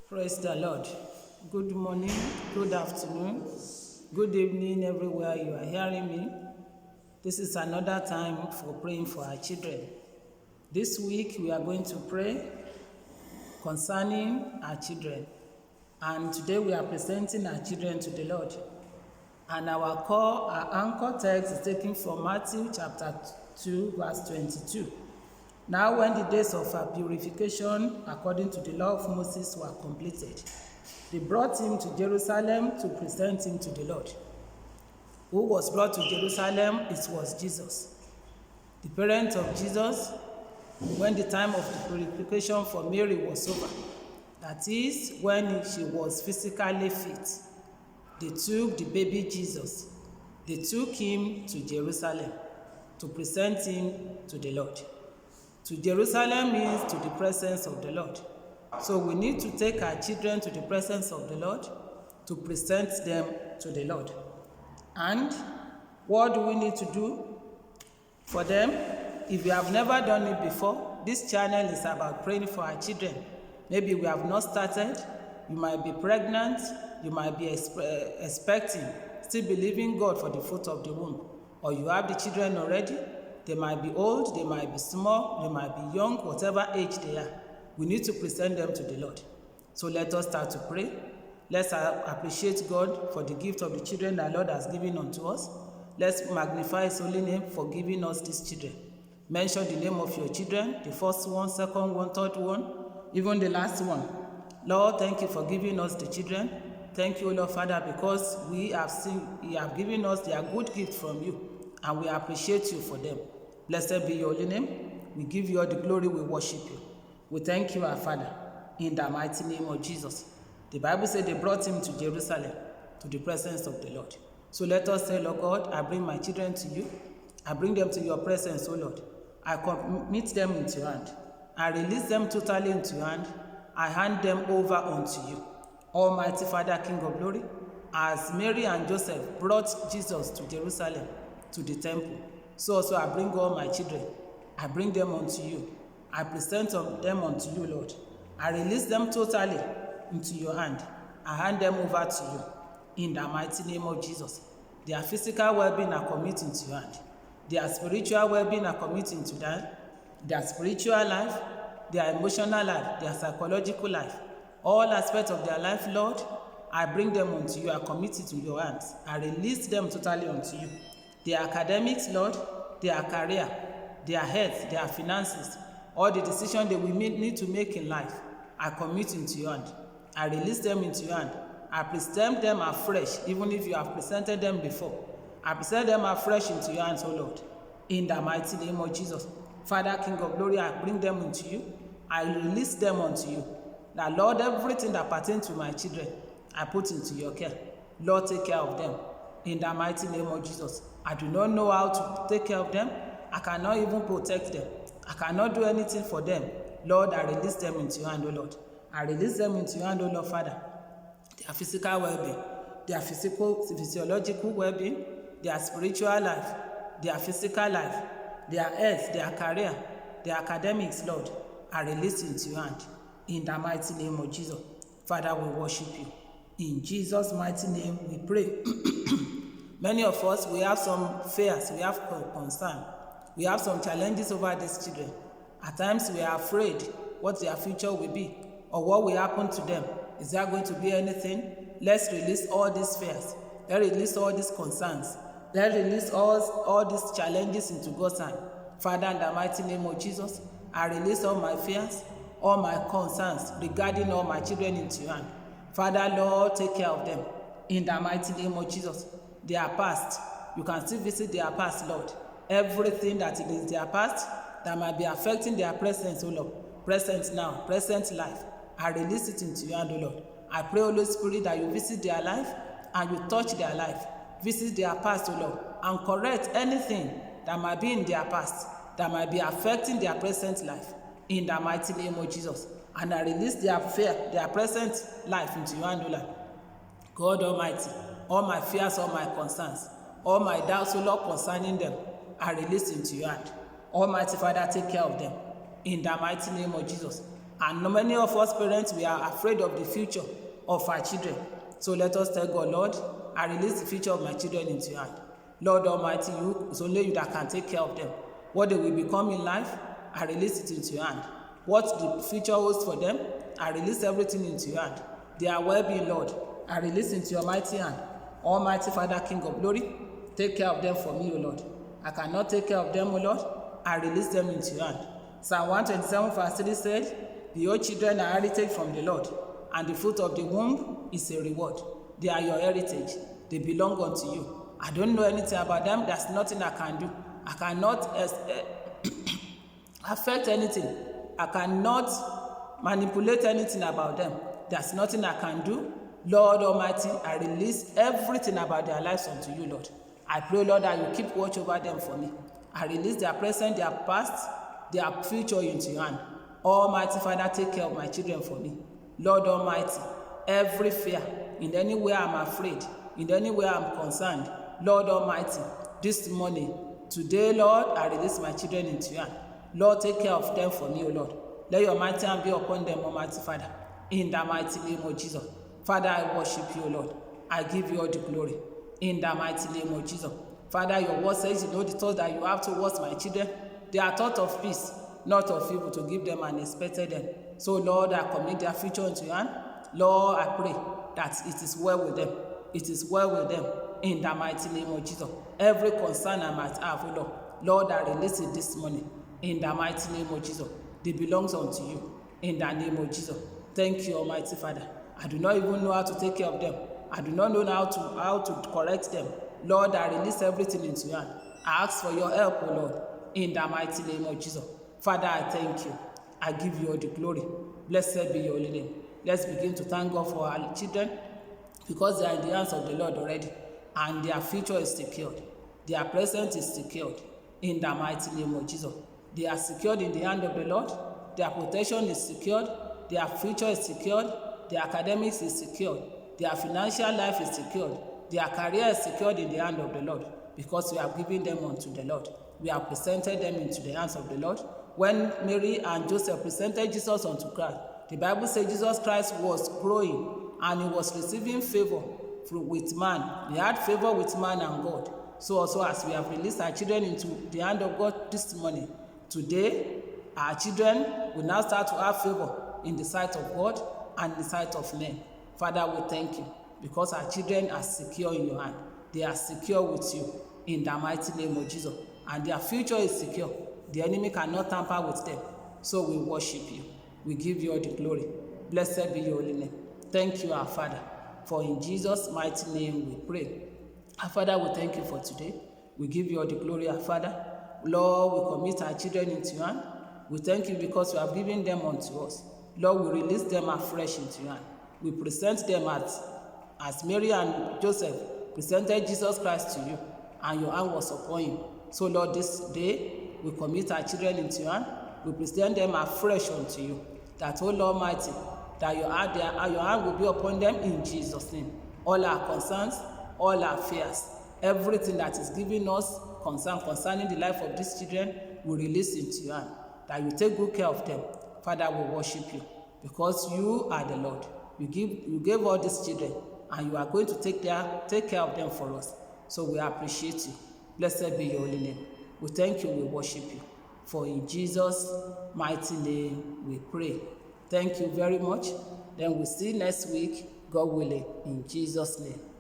Praise the Lord. Good morning, good afternoon, good evening, everywhere you are hearing me. This is another time for praying for our children. This week we are going to pray concerning our children. And today we are presenting our children to the Lord. And our anchor text is taken from Matthew chapter 2, verse 22. Now when the days of our purification according to the law of Moses were completed, they brought him to Jerusalem to present him to the Lord. Who was brought to Jerusalem? It was Jesus. The parents of Jesus, when the time of the purification for Mary was over, that is, when she was physically fit, they took the baby Jesus. They took him to Jerusalem to present him to the Lord. To Jerusalem means to the presence of the Lord. So we need to take our children to the presence of the Lord to present them to the Lord. And what do we need to do for them? If you have never done it before, this channel is about praying for our children. Maybe we have not started. You might be pregnant. You might be expecting, still believing God for the fruit of the womb. Or you have the children already. They might be old, they might be small, they might be young, whatever age they are. We need to present them to the Lord. So let us start to pray. Let's appreciate God for the gift of the children that the Lord has given unto us. Let's magnify His holy name for giving us these children. Mention the name of your children, the first one, second one, third one, even the last one. Lord, thank you for giving us the children. Thank you, Lord Father, because you have given us their good gift from you, and we appreciate you for them. Blessed be your holy name. We give you all the glory. We worship you. We thank you, our Father, in the mighty name of Jesus. The Bible said they brought him to Jerusalem, to the presence of the Lord. So let us say, Lord God, I bring my children to you. I bring them to your presence, O Lord. I commit them into your hand. I release them totally into your hand. I hand them over unto you. Almighty Father, King of glory, as Mary and Joseph brought Jesus to Jerusalem, to the temple, so also I bring all my children. I bring them unto you. I present them unto you, Lord. I release them totally into your hand. I hand them over to you in the mighty name of Jesus. Their physical well-being are committing to your hand. Their spiritual well-being are committing to that. Their spiritual life, their emotional life, their psychological life, all aspects of their life, Lord, I bring them unto you. I commit it to your hands. I release them totally unto you. Their academics, Lord, their career, their health, their finances, all the decisions they will need to make in life, I commit into your hand. I release them into your hand. I present them afresh, even if you have presented them before. I present them afresh into your hands, O Lord, in the mighty name of Jesus. Father, King of glory, I bring them into you. I release them unto you. That, Lord, everything that pertains to my children, I put into your care. Lord, take care of them. In the mighty name of Jesus. I do not know how to take care of them. I cannot even protect them. I cannot do anything for them. Lord, I release them into your hand, O Lord. I release them into your hand, O Lord, Father. Their physical well-being, their physiological well-being, their spiritual life, their physical life, their health, their career, their academics, Lord, I release into your hand. In the mighty name of Jesus. Father, we worship you. In Jesus' mighty name we pray. Many of us, we have some fears, we have concern, we have some challenges over these children. At times we are afraid what their future will be or what will happen to them. Is there going to be anything? Let's release all these fears. Let's release all these concerns. Let's release all these challenges into God's hand. Father, in the mighty name of Jesus, I release all my fears, all my concerns regarding all my children into your hand. Father, Lord, take care of them. In the mighty name of Jesus. Their past, you can still visit their past, Lord. Everything that is their past that might be affecting their present, oh Lord, present now, present life, I release it into your hand, oh Lord. I pray, Holy Spirit, that you visit their life and you touch their life. Visit their past, oh Lord, and correct anything that might be in their past that might be affecting their present life. In the mighty name of Jesus. And I release their present life into your hand, O Lord. God Almighty, all my fears, all my concerns, all my doubts, O Lord, concerning them, I release into your hand. Almighty Father, take care of them. In the mighty name of Jesus. And many of us parents, we are afraid of the future of our children. So let us tell God, Lord, I release the future of my children into your hand. Lord Almighty, it's only you that can take care of them. What they will become in life, I release it into your hand. What the future holds for them, I release everything into your hand. Their well-being, Lord, I release into your mighty hand. Almighty Father, King of glory, take care of them for me, O Lord. I cannot take care of them, O Lord. I release them into your hand. Psalm 127 verse 3 said, "Your children are heritage from the Lord, and the fruit of the womb is a reward." They are your heritage. They belong unto you. I don't know anything about them. There's nothing I can do. I cannot affect anything. I cannot manipulate anything about them. There's nothing I can do. Lord Almighty, I release everything about their lives unto you, Lord. I pray, Lord, that you keep watch over them for me. I release their present, their past, their future into your hand. Almighty Father, take care of my children for me. Lord Almighty, every fear, in any way I'm afraid, in any way I'm concerned, Lord Almighty, this morning, today, Lord, I release my children into your hand. Lord, take care of them for me, O Lord. Let your mighty hand be upon them, Almighty Father, in the mighty name of Jesus. Father, I worship you, Lord. I give you all the glory, in the mighty name of Jesus. Father, your word says, you know the thoughts that you have towards my children. They are thoughts of peace, not of evil, to give them an expected end. So, Lord, I commit their future into your hand. Lord, I pray that it is well with them. It is well with them, in the mighty name of Jesus. Every concern I might have, O Lord, Lord, I release it this morning, in the mighty name of Jesus. They belongs unto you, in the name of Jesus. Thank you, Almighty Father. I do not even know how to take care of them. I do not know how to correct them. Lord, I release everything into your hand. I ask for your help, O Lord, in the mighty name of Jesus. Father, I thank you. I give you all the glory. Blessed be your holy name. Let's begin to thank God for our children, because they are in the hands of the Lord already, and their future is secured. Their present is secured, in the mighty name of Jesus. They are secured in the hand of the Lord. Their protection is secured. Their future is secured. Their academics is secured. Their financial life is secured. Their career is secured in the hand of the Lord, because we have given them unto the Lord. We have presented them into the hands of the Lord. When Mary and Joseph presented Jesus unto Christ, the Bible says Jesus Christ was growing and he was receiving favor with man. He had favor with man and God. So also, as we have released our children into the hand of God this morning, today our children will now start to have favor in the sight of God and the sight of men. Father, we thank you, because our children are secure in your hand. They are secure with you, in the mighty name of Jesus. And their future is secure. The enemy cannot tamper with them. So we worship you. We give you all the glory. Blessed be your holy name. Thank you, our Father. For in Jesus' mighty name we pray. Our Father, we thank you for today. We give you all the glory, our Father. Lord, we commit our children into your hand. We thank you because you have given them unto us. Lord, we release them afresh into your hand. We present them as Mary and Joseph presented Jesus Christ to you, and your hand was upon him. So, Lord, this day we commit our children into your hand. We present them afresh unto you. That, O Lord Almighty, that your hand will be upon them in Jesus' name. All our concerns, all our fears, everything that is giving us concern concerning the life of these children, we release into your hand. That you take good care of them. Father, we worship you, because you are the Lord. You gave all these children, and you are going to take care of them for us. So we appreciate you. Blessed be your holy name. We thank you, we worship you. For in Jesus' mighty name we pray. Thank you very much. Then we'll see you next week, God willing, in Jesus' name.